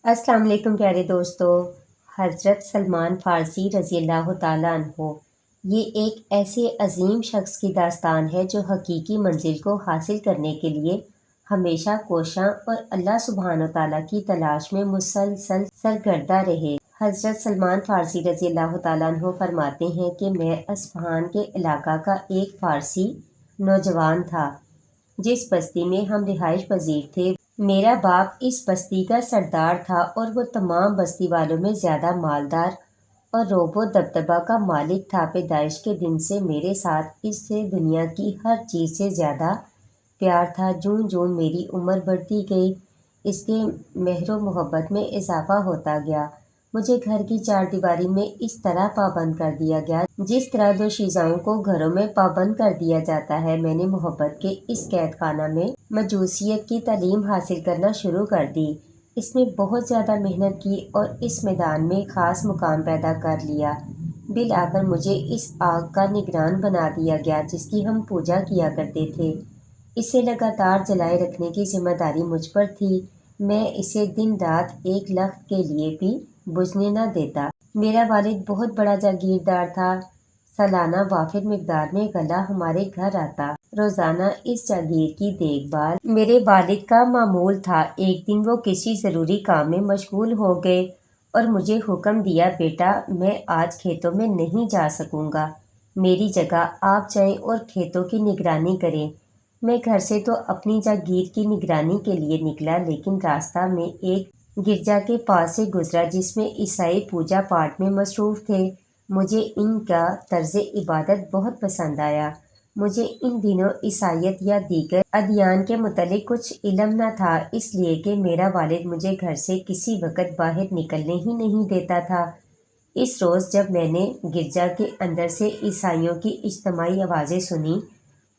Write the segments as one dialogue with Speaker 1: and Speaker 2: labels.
Speaker 1: السلام علیکم پیارے دوستو۔ حضرت سلمان فارسی رضی اللہ تعالیٰ عنہ یہ ایک ایسے عظیم شخص کی داستان ہے جو حقیقی منزل کو حاصل کرنے کے لیے ہمیشہ کوشاں اور اللہ سبحانہ تعالیٰ کی تلاش میں مسلسل سرگردہ رہے۔ حضرت سلمان فارسی رضی اللہ تعالیٰ عنہ فرماتے ہیں کہ میں اصفہان کے علاقہ کا ایک فارسی نوجوان تھا جس بستی میں ہم رہائش پذیر تھے۔ میرا باپ اس بستی کا سردار تھا اور وہ تمام بستی والوں میں زیادہ مالدار اور رعب و دبدبہ کا مالک تھا۔ پیدائش کے دن سے میرے ساتھ اس سے دنیا کی ہر چیز سے زیادہ پیار تھا۔ جوں جوں میری عمر بڑھتی گئی اس کے مہر و محبت میں اضافہ ہوتا گیا۔ مجھے گھر کی چار دیواری میں اس طرح پابند کر دیا گیا جس طرح دوشیزاؤں کو گھروں میں پابند کر دیا جاتا ہے۔ میں نے محبت کے اس قید خانہ میں مجوسیت کی تعلیم حاصل کرنا شروع کر دی۔ اس میں بہت زیادہ محنت کی اور اس میدان میں خاص مقام پیدا کر لیا۔ بالآخر مجھے اس آگ کا نگران بنا دیا گیا جس کی ہم پوجا کیا کرتے تھے۔ اسے لگاتار جلائے رکھنے کی ذمہ داری مجھ پر تھی۔ میں اسے دن رات ایک لخت کے لیے بھی بجھنے نہ دیتا۔ میرا والد بہت بڑا جاگیردار تھا۔ سالانہ وافر مقدار میں غلہ ہمارے گھر آتا۔ روزانہ اس جاگیر کی دیکھ بھال میرے والد کا معمول تھا۔ ایک دن وہ کسی ضروری کام میں مشغول ہو گئے اور مجھے حکم دیا، بیٹا میں آج کھیتوں میں نہیں جا سکوں گا، میری جگہ آپ جائیں اور کھیتوں کی نگرانی کریں۔ میں گھر سے تو اپنی جاگیر کی نگرانی کے لیے نکلا، لیکن راستہ میں ایک گرجا کے پاس سے گزرا جس میں عیسائی پوجا پاٹ میں مصروف تھے۔ مجھے ان کا طرز عبادت بہت پسند آیا۔ مجھے ان دنوں عیسائیت یا دیگر ادیان کے متعلق کچھ علم نہ تھا، اس لیے کہ میرا والد مجھے گھر سے کسی وقت باہر نکلنے ہی نہیں دیتا تھا۔ اس روز جب میں نے گرجا کے اندر سے عیسائیوں کی اجتماعی آوازیں سنیں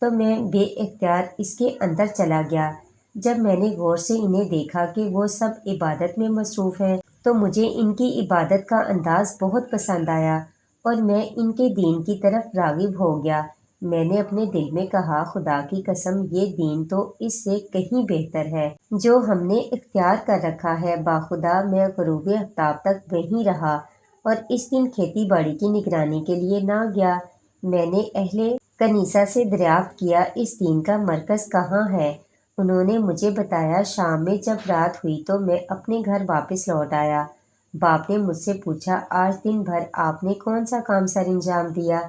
Speaker 1: تو میں بے اختیار اس کے اندر چلا گیا۔ جب میں نے غور سے انہیں دیکھا کہ وہ سب عبادت میں مصروف ہیں تو مجھے ان کی عبادت کا انداز بہت پسند آیا اور میں ان کے دین کی طرف راغب ہو گیا۔ میں نے اپنے دل میں کہا، خدا کی قسم یہ دین تو اس سے کہیں بہتر ہے جو ہم نے اختیار کر رکھا ہے۔ باخدا میں غروب آفتاب تک وہیں رہا اور اس دن کھیتی باڑی کی نگرانی کے لیے نہ گیا۔ میں نے اہل کنیسہ سے دریافت کیا، اس دین کا مرکز کہاں ہے؟ انہوں نے مجھے بتایا، شام میں جب رات ہوئی تو میں اپنے گھر واپس لوٹ آیا۔ باپ نے مجھ سے پوچھا، آج دن بھر آپ نے کون سا کام سر انجام دیا؟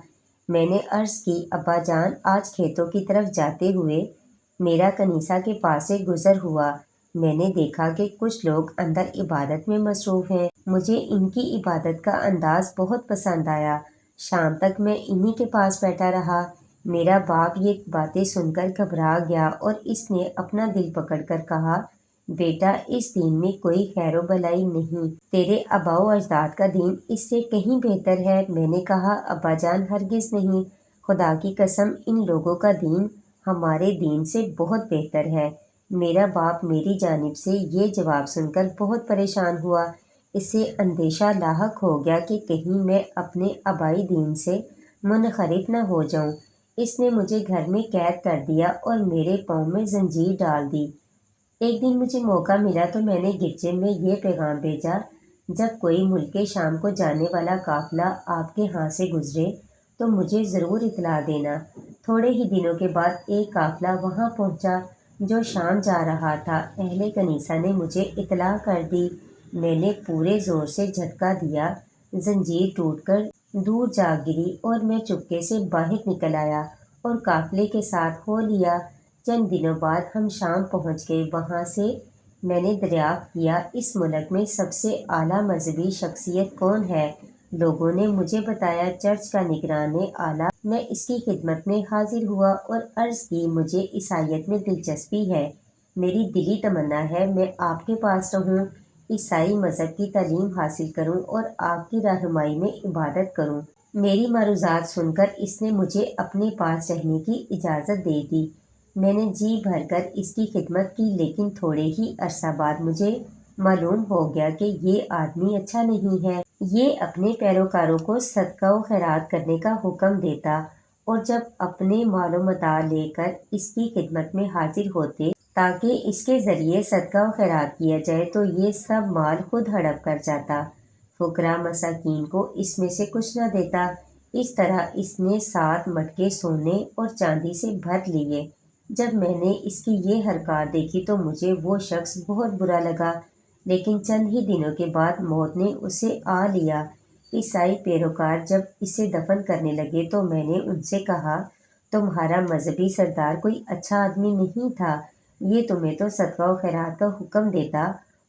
Speaker 1: میں نے عرض کی، ابا جان آج کھیتوں کی طرف جاتے ہوئے میرا کنیسہ کے پاس سے گزر ہوا۔ میں نے دیکھا کہ کچھ لوگ اندر عبادت میں مصروف ہیں۔ مجھے ان کی عبادت کا انداز بہت پسند آیا۔ شام تک میں انہی کے پاس بیٹھا رہا۔ میرا باپ یہ باتیں سن کر گھبرا گیا اور اس نے اپنا دل پکڑ کر کہا، بیٹا اس دین میں کوئی خیر و بھلائی نہیں، تیرے آباء و اجداد کا دین اس سے کہیں بہتر ہے۔ میں نے کہا، ابا جان ہرگز نہیں، خدا کی قسم ان لوگوں کا دین ہمارے دین سے بہت بہتر ہے۔ میرا باپ میری جانب سے یہ جواب سن کر بہت پریشان ہوا۔ اسے اندیشہ لاحق ہو گیا کہ کہیں میں اپنے آبائی دین سے منحرف نہ ہو جاؤں۔ اس نے مجھے گھر میں قید کر دیا اور میرے پاؤں میں زنجیر ڈال دی۔ ایک دن مجھے موقع ملا تو میں نے گرجے میں یہ پیغام بھیجا، جب کوئی ملک شام کو جانے والا قافلہ آپ کے ہاں سے گزرے تو مجھے ضرور اطلاع دینا۔ تھوڑے ہی دنوں کے بعد ایک قافلہ وہاں پہنچا جو شام جا رہا تھا۔ اہل کنیسہ نے مجھے اطلاع کر دی۔ میں نے پورے زور سے جھٹکا دیا، زنجیر ٹوٹ کر دور جا گری اور میں چپکے سے باہر نکل آیا اور قافلے کے ساتھ ہو لیا۔ چند دنوں بعد ہم شام پہنچ گئے۔ وہاں سے میں نے دریافت کیا، اس ملک میں سب سے اعلیٰ مذہبی شخصیت کون ہے؟ لوگوں نے مجھے بتایا، چرچ کا نگران اعلیٰ۔ میں اس کی خدمت میں حاضر ہوا اور عرض کی، مجھے عیسائیت میں دلچسپی ہے، میری دلی تمنا ہے میں آپ کے پاس رہوں، عیسائی مذہب کی تعلیم حاصل کروں اور آپ کی رہنمائی میں عبادت کروں۔ میری معروضات سن کر اس نے مجھے اپنے پاس رہنے کی اجازت دے دی۔ میں نے جی بھر کر اس کی خدمت کی، لیکن تھوڑے ہی عرصہ بعد مجھے معلوم ہو گیا کہ یہ آدمی اچھا نہیں ہے۔ یہ اپنے پیروکاروں کو صدقہ و خیرات کرنے کا حکم دیتا اور جب اپنے مال و متاع لے کر اس کی خدمت میں حاضر ہوتے تاکہ اس کے ذریعے صدقہ و خیرات کیا جائے تو یہ سب مال خود ہڑپ کر جاتا، فقراء مساکین کو اس میں سے کچھ نہ دیتا۔ اس طرح اس نے 7 مٹکے سونے اور چاندی سے بھر لیے۔ جب میں نے اس کی یہ حرکات دیکھی تو مجھے وہ شخص بہت برا لگا، لیکن چند ہی دنوں کے بعد موت نے اسے آ لیا۔ عیسائی پیروکار جب اسے دفن کرنے لگے تو میں نے ان سے کہا، تمہارا مذہبی سردار کوئی اچھا آدمی نہیں تھا، یہ تمہیں تو صدقہ و خیرات کا حکم دیتا،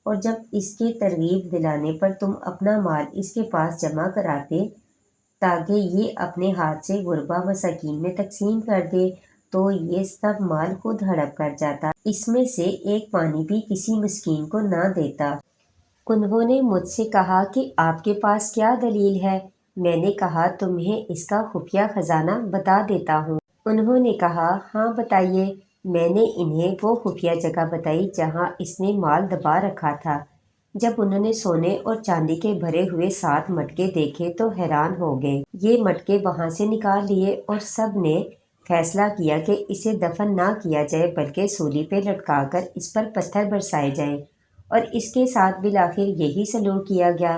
Speaker 1: اور جب اس کے ترغیب دلانے پر تم اپنا مال اس کے پاس جمع کراتے تاکہ یہ اپنے ہاتھ سے غربا مساکین میں تقسیم کر دے تو یہ سب مال خود ہڑپ کر جاتا، اس میں سے ایک پانی بھی کسی مسکین کو نہ دیتا۔ انہوں نے مجھ سے کہا کہ آپ کے پاس کیا دلیل ہے؟ میں نے کہا، تمہیں اس کا خفیہ خزانہ بتا دیتا ہوں۔ انہوں نے کہا، ہاں بتائیے۔ میں نے انہیں وہ خفیہ جگہ بتائی جہاں اس نے مال دبا رکھا تھا۔ جب انہوں نے سونے اور چاندی کے بھرے ہوئے 7 مٹکے دیکھے تو حیران ہو گئے۔ یہ مٹکے وہاں سے نکال لیے اور سب نے فیصلہ کیا کہ اسے دفن نہ کیا جائے بلکہ سولی پہ لٹکا کر اس پر پتھر برسائے جائیں، اور اس کے ساتھ بالآخر یہی سلوک کیا گیا۔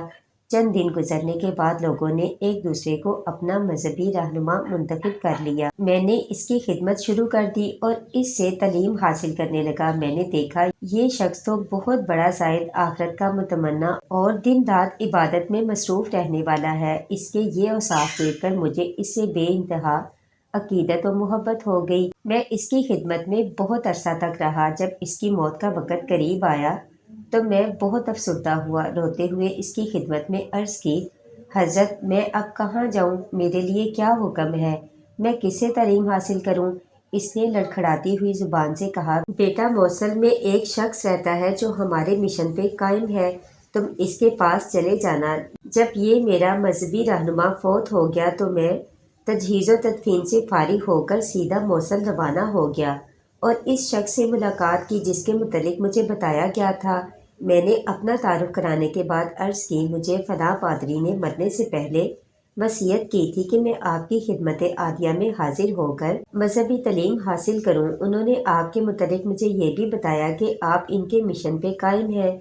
Speaker 1: چند دن گزرنے کے بعد لوگوں نے ایک دوسرے کو اپنا مذہبی رہنما منتخب کر لیا۔ میں نے اس کی خدمت شروع کر دی اور اس سے تعلیم حاصل کرنے لگا۔ میں نے دیکھا یہ شخص تو بہت بڑا زاہد، آخرت کا متمنا اور دن رات عبادت میں مصروف رہنے والا ہے۔ اس کے یہ اوصاف دیکھ کر مجھے اس سے بے انتہا عقیدت و محبت ہو گئی۔ میں اس کی خدمت میں بہت عرصہ تک رہا۔ جب اس کی موت کا وقت قریب آیا تو میں بہت افسردہ ہوا۔ روتے ہوئے اس کی خدمت میں عرض کی، حضرت میں اب کہاں جاؤں؟ میرے لیے کیا حکم ہے؟ میں کس سے تعلیم حاصل کروں؟ اس نے لڑکھڑاتی ہوئی زبان سے کہا، بیٹا موصل میں ایک شخص رہتا ہے جو ہمارے مشن پہ قائم ہے، تم اس کے پاس چلے جانا۔ جب یہ میرا مذہبی رہنما فوت ہو گیا تو میں تجہیز و تدفین سے فارغ ہو کر سیدھا موصل روانہ ہو گیا اور اس شخص سے ملاقات کی جس کے متعلق مجھے بتایا گیا تھا۔ میں نے اپنا تعارف کرانے کے بعد عرض کی، مجھے فلاں پادری نے مرنے سے پہلے وصیت کی تھی کہ میں آپ کی خدمت عالیہ میں حاضر ہو کر مذہبی تعلیم حاصل کروں۔ انہوں نے آپ کے متعلق مجھے یہ بھی بتایا کہ آپ ان کے مشن پہ قائم ہیں۔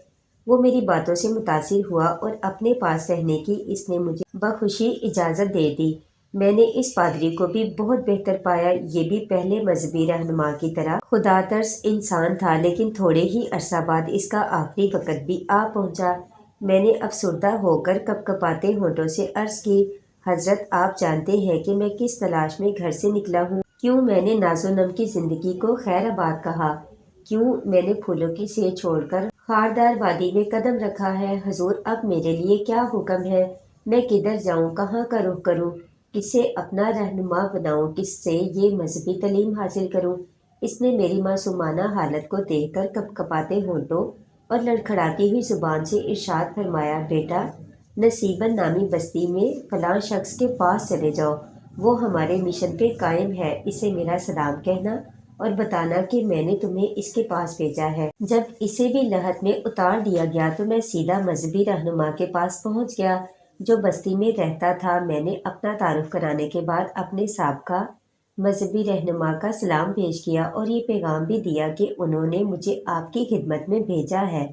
Speaker 1: وہ میری باتوں سے متاثر ہوا اور اپنے پاس رہنے کی اس نے مجھے بخوشی اجازت دے دی۔ میں نے اس پادری کو بھی بہت بہتر پایا۔ یہ بھی پہلے مذہبی رہنما کی طرح خدا ترس انسان تھا، لیکن تھوڑے ہی عرصہ بعد اس کا آخری وقت بھی آ پہنچا۔ میں نے افسردہ ہو کر کپکپاتے ہونٹوں سے عرض کی، حضرت آپ جانتے ہیں کہ میں کس تلاش میں گھر سے نکلا ہوں؟ کیوں میں نے ناز و نم کی زندگی کو خیر آباد کہا؟ کیوں میں نے پھولوں کی سیر چھوڑ کر خاردار وادی میں قدم رکھا ہے؟ حضور اب میرے لیے کیا حکم ہے؟ میں کدھر جاؤں؟ کہاں کا رخ کروں؟ کسے اپنا رہنما بناؤں؟ کس سے یہ مذہبی تعلیم حاصل کروں؟ اس نے میری معصومانہ حالت کو دیکھ کر کپکپاتے ہونٹوں اور لڑکھڑاتی ہوئی زبان سے ارشاد فرمایا، بیٹا نصیبن نامی بستی میں فلاں شخص کے پاس چلے جاؤ، وہ ہمارے مشن پہ قائم ہے، اسے میرا سلام کہنا اور بتانا کہ میں نے تمہیں اس کے پاس بھیجا ہے۔ جب اسے بھی لحد میں اتار دیا گیا تو میں سیدھا مذہبی رہنما کے پاس پہنچ گیا جو بستی میں رہتا تھا۔ میں نے اپنا تعارف کرانے کے بعد اپنے سابقہ مذہبی رہنما کا سلام پیش کیا اور یہ پیغام بھی دیا کہ انہوں نے مجھے آپ کی خدمت میں بھیجا ہے۔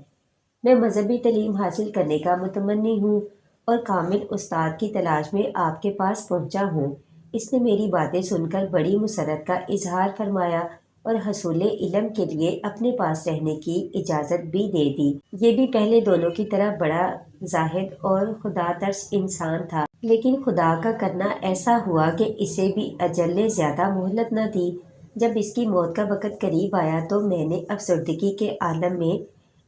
Speaker 1: میں مذہبی تعلیم حاصل کرنے کا متمنی ہوں اور کامل استاد کی تلاش میں آپ کے پاس پہنچا ہوں۔ اس نے میری باتیں سن کر بڑی مسرت کا اظہار فرمایا اور حصول علم کے لیے اپنے پاس رہنے کی اجازت بھی دے دی۔ یہ بھی پہلے دونوں کی طرح بڑا زاہد اور خدا ترس انسان تھا، لیکن خدا کا کرنا ایسا ہوا کہ اسے بھی اجل نے زیادہ مہلت نہ دی۔ جب اس کی موت کا وقت قریب آیا تو میں نے افسردگی کے عالم میں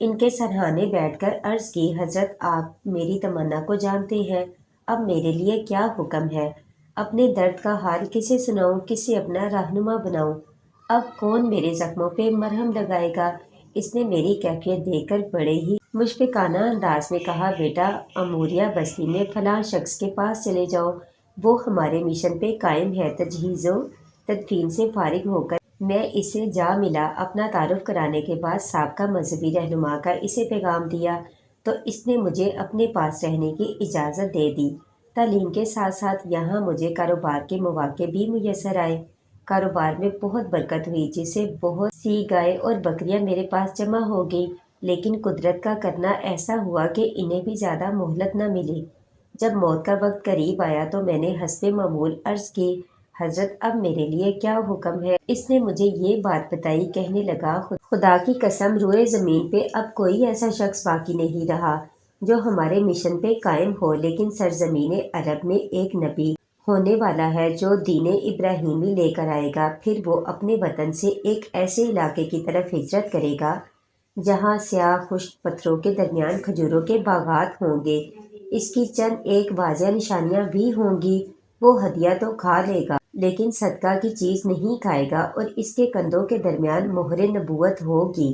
Speaker 1: ان کے سرہانے بیٹھ کر عرض کی، حضرت آپ میری تمنا کو جانتے ہیں، اب میرے لیے کیا حکم ہے؟ اپنے درد کا حال کسے سناؤں؟ کسے اپنا رہنما بناؤں؟ اب کون میرے زخموں پہ مرہم لگائے گا؟ اس نے میری کیفیت دیکھ کر بڑے ہی مشفقانہ انداز میں کہا، بیٹا اموریہ بستی میں فلاں شخص کے پاس چلے جاؤ، وہ ہمارے مشن پہ قائم ہے۔ تجہیز و تدفین سے فارغ ہو کر میں اسے جا ملا۔ اپنا تعارف کرانے کے بعد سابقہ مذہبی رہنما کا اسے پیغام دیا تو اس نے مجھے اپنے پاس رہنے کی اجازت دے دی۔ تعلیم کے ساتھ ساتھ یہاں مجھے کاروبار کے مواقع بھی میسر آئے۔ کاروبار میں بہت برکت ہوئی، جس سے بہت سی گائے اور بکریاں میرے پاس جمع ہو گئی، لیکن قدرت کا کرنا ایسا ہوا کہ انہیں بھی زیادہ مہلت نہ ملی۔ جب موت کا وقت قریب آیا تو میں نے حسب معمول عرض کی، حضرت اب میرے لیے کیا حکم ہے؟ اس نے مجھے یہ بات بتائی، کہنے لگا، خدا کی قسم، روئے زمین پہ اب کوئی ایسا شخص باقی نہیں رہا جو ہمارے مشن پہ قائم ہو، لیکن سرزمین عرب میں ایک نبی ہونے والا ہے جو دین ابراہیمی لے کر آئے گا۔ پھر وہ اپنے وطن سے ایک ایسے علاقے کی طرف ہجرت کرے گا جہاں سیاہ خشک پتھروں کے درمیان کھجوروں کے باغات ہوں گے۔ اس کی چند ایک واضح نشانیاں بھی ہوں گی۔ وہ ہدیہ تو کھا لے گا لیکن صدقہ کی چیز نہیں کھائے گا، اور اس کے کندھوں کے درمیان مہر نبوت ہوگی۔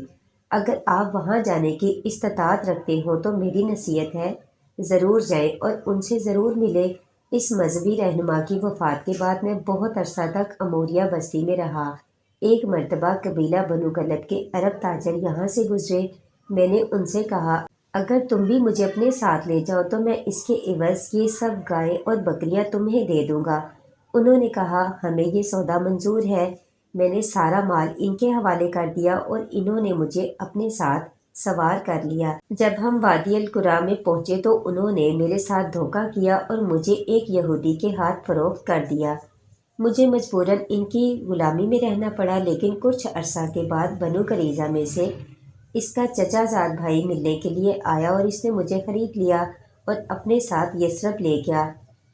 Speaker 1: اگر آپ وہاں جانے کی استطاعت رکھتے ہو تو میری نصیحت ہے، ضرور جائیں اور ان سے ضرور ملیں۔ اس مذہبی رہنما کی وفات کے بعد میں بہت عرصہ تک اموریہ بستی میں رہا۔ ایک مرتبہ قبیلہ بنو غلط کے عرب تاجر یہاں سے گزرے۔ میں نے ان سے کہا، اگر تم بھی مجھے اپنے ساتھ لے جاؤ تو میں اس کے عوض یہ سب گائے اور بکریاں تمہیں دے دوں گا۔ انہوں نے کہا، ہمیں یہ سودا منظور ہے۔ میں نے سارا مال ان کے حوالے کر دیا اور انہوں نے مجھے اپنے ساتھ سوار کر لیا۔ جب ہم وادی القریٰ میں پہنچے تو انہوں نے میرے ساتھ دھوکہ کیا اور مجھے ایک یہودی کے ہاتھ فروخت کر دیا۔ مجھے مجبوراً ان کی غلامی میں رہنا پڑا، لیکن کچھ عرصہ کے بعد بنو قریظہ میں سے اس کا چچا زاد بھائی ملنے کے لیے آیا اور اس نے مجھے خرید لیا اور اپنے ساتھ یثرب لے گیا۔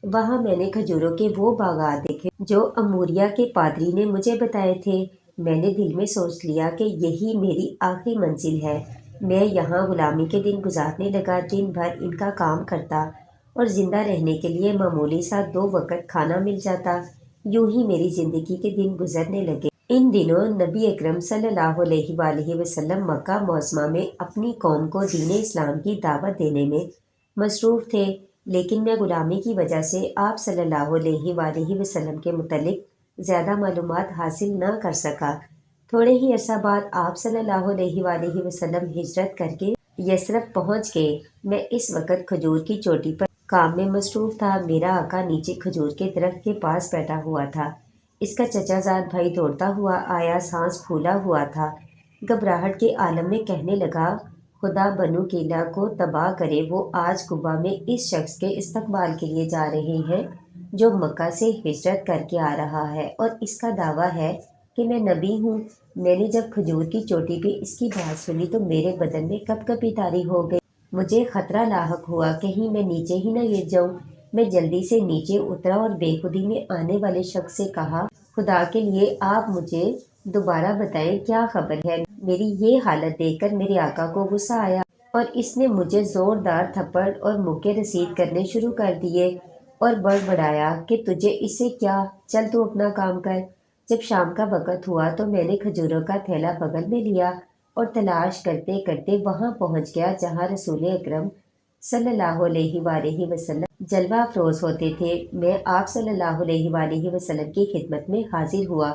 Speaker 1: وہاں میں نے کھجوروں کے وہ باغات دیکھے جو اموریہ کے پادری نے مجھے بتائے تھے۔ میں نے دل میں سوچ لیا کہ یہی میری آخری منزل ہے۔ میں یہاں غلامی کے دن گزارنے لگا، دن بھر ان کا کام کرتا اور زندہ رہنے کے لیے معمولی سا 2 وقت کھانا مل جاتا۔ یوں ہی میری زندگی کے دن گزرنے لگے۔ ان دنوں نبی اکرم صلی اللہ علیہ وآلہ وسلم مکہ معظمہ میں اپنی قوم کو دین اسلام کی دعوت دینے میں مصروف تھے، لیکن میں غلامی کی وجہ سے آپ صلی اللہ علیہ وآلہ وسلم کے متعلق زیادہ معلومات حاصل نہ کر سکا۔ تھوڑے ہی عرصہ بعد آپ صلی اللہ علیہ وآلہ وسلم ہجرت کر کے یثرب پہنچ گئے۔ میں اس وقت کھجور کی چوٹی پر کام میں مصروف تھا۔ میرا آقا نیچے کھجور کے درخت کے پاس بیٹھا ہوا تھا۔ اس کا چچا زاد بھائی دوڑتا ہوا آیا، سانس پھولا ہوا تھا، گھبراہٹ کے عالم میں کہنے لگا، خدا بنو قیلہ کو تباہ کرے، وہ آج قبا میں اس شخص کے استقبال کے لیے جا رہے ہیں جو مکہ سے ہجرت کر کے آ رہا ہے اور اس کا دعویٰ ہے کہ میں نبی ہوں۔ میں نے جب کھجور کی چوٹی پہ اس کی بات سنی تو میرے بدن میں کپ کپی طاری ہو گئی۔ مجھے خطرہ لاحق ہوا، کہیں میں نیچے ہی نہ گر جاؤں۔ میں جلدی سے نیچے اترا اور بے خودی میں آنے والے شخص سے کہا، خدا کے لیے آپ مجھے دوبارہ بتائیں کیا خبر ہے؟ میری یہ حالت دیکھ کر میرے آقا کو غصہ آیا اور اس نے مجھے زوردار تھپڑ اور مکے رسید کرنے شروع کر دیے اور بڑبڑایا کہ تجھے اس سے کیا، چل تو اپنا کام کر۔ جب شام کا وقت ہوا تو میں نے کھجوروں کا تھیلا بغل میں لیا اور تلاش کرتے کرتے وہاں پہنچ گیا جہاں رسول اکرم صلی اللہ علیہ وآلہ وسلم جلوہ افروز ہوتے تھے۔ میں آپ صلی اللہ علیہ وآلہ وسلم کی خدمت میں حاضر ہوا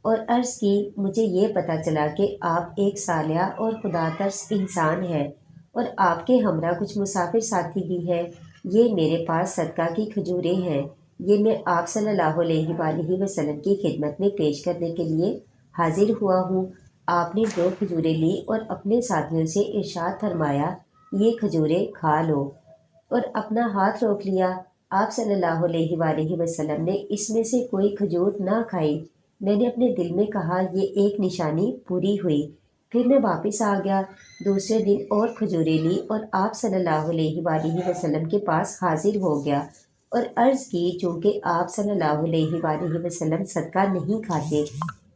Speaker 1: اور عرض کی، مجھے یہ پتہ چلا کہ آپ ایک صالح اور خدا ترس انسان ہیں اور آپ کے ہمراہ کچھ مسافر ساتھی بھی ہیں۔ یہ میرے پاس صدقہ کی کھجوریں ہیں، یہ میں آپ صلی اللہ علیہ وآلہ وسلم کی خدمت میں پیش کرنے کے لیے حاضر ہوا ہوں۔ آپ نے 2 کھجوریں لی اور اپنے ساتھیوں سے ارشاد فرمایا، یہ کھجوریں کھا لو، اور اپنا ہاتھ روک لیا۔ آپ صلی اللہ علیہ وآلہ وسلم نے اس میں سے کوئی کھجور نہ کھائی۔ میں نے اپنے دل میں کہا، یہ ایک نشانی پوری ہوئی۔ پھر میں واپس آ گیا، دوسرے دن اور کھجوریں لی اور آپ صلی اللہ علیہ وآلہ وسلم کے پاس حاضر ہو گیا اور عرض کی، چونکہ آپ صلی اللہ علیہ وآلہ وسلم صدقہ نہیں کھاتے،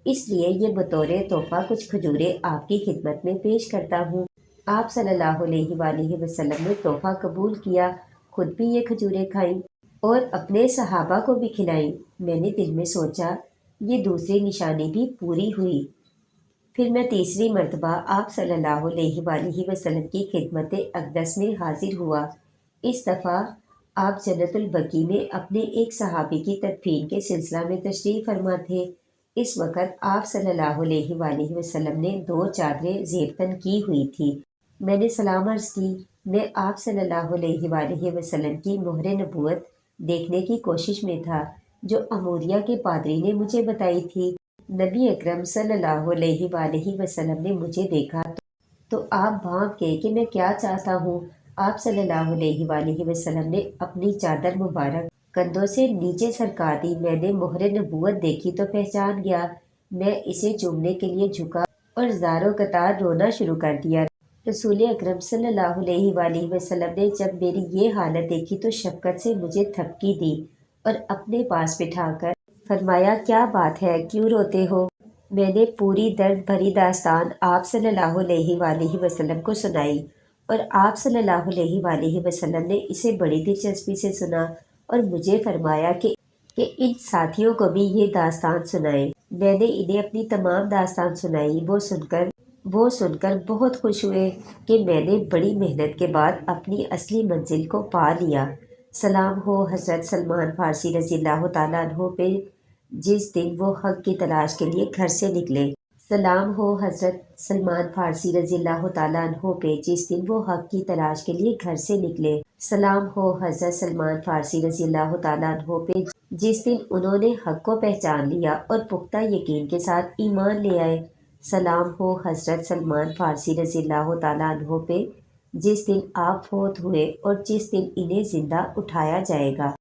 Speaker 1: اس لیے یہ بطور تحفہ کچھ کھجوریں آپ کی خدمت میں پیش کرتا ہوں۔ آپ صلی اللہ علیہ وآلہ وسلم نے تحفہ قبول کیا، خود بھی یہ کھجوریں کھائیں اور اپنے صحابہ کو بھی کھلائیں۔ میں نے دل میں سوچا، یہ دوسری نشانی بھی پوری ہوئی۔ پھر میں تیسری مرتبہ آپ صلی اللہ علیہ وآلہ وسلم کی خدمت اقدس میں حاضر ہوا۔ اس دفعہ آپ جنت البقیع میں اپنے ایک صحابی کی تدفین کے سلسلہ میں تشریف فرما تھے۔ اس وقت آپ صلی اللہ علیہ وآلہ وسلم نے 2 چادریں زیب تن کی ہوئی تھی۔ میں نے سلام عرض کی، میں آپ صلی اللہ علیہ وآلہ وسلم کی مہر نبوت دیکھنے کی کوشش میں تھا۔ جو اموریہ کے پادری نے مجھے بتائی تھی۔ نبی اکرم صلی اللہ علیہ وآلہ وسلم نے مجھے دیکھا تو آپ بھانپ گئے کہ میں کیا چاہتا ہوں۔ آپ صلی اللہ علیہ وآلہ وسلم نے اپنی چادر مبارک کندھوں سے نیچے سرکا دی۔ میں نے مہر نبوت دیکھی تو پہچان گیا۔ میں اسے چومنے کے لیے جھکا اور زار و قطار رونا شروع کر دیا۔ رسول اکرم صلی اللہ علیہ وآلہ وسلم نے جب میری یہ حالت دیکھی تو شفقت سے مجھے تھپکی دی اور اپنے پاس بٹھا کر فرمایا، کیا بات ہے، کیوں روتے ہو؟ میں نے پوری درد بھری داستان آپ صلی اللہ علیہ وآلہ وسلم کو سنائی اور آپ صلی اللہ علیہ وآلہ وسلم نے اسے بڑی دلچسپی سے سنا اور مجھے فرمایا کہ ان ساتھیوں کو بھی یہ داستان سنائیں۔ میں نے انہیں اپنی تمام داستان سنائی۔ وہ سن کر بہت خوش ہوئے کہ میں نے بڑی محنت کے بعد اپنی اصلی منزل کو پا لیا۔ سلام ہو حضرت سلمان فارسی رضی اللہ تعالیٰ عنہ پہ جس دن وہ حق کی تلاش کے لیے گھر سے نکلے۔ سلام ہو حضرت سلمان فارسی رضی اللہ تعالیٰ عنہ پہ جس دن وہ حق کی تلاش کے لیے گھر سے نکلے۔ سلام ہو حضرت سلمان فارسی رضی اللہ تعالیٰ عنہ پہ جس دن انہوں نے حق کو پہچان لیا اور پختہ یقین کے ساتھ ایمان لے آئے۔ سلام ہو حضرت سلمان فارسی رضی اللہ تعالیٰ عنہ پہ جس دن آپ فوت ہوئے اور جس دن انہیں زندہ اٹھایا جائے گا۔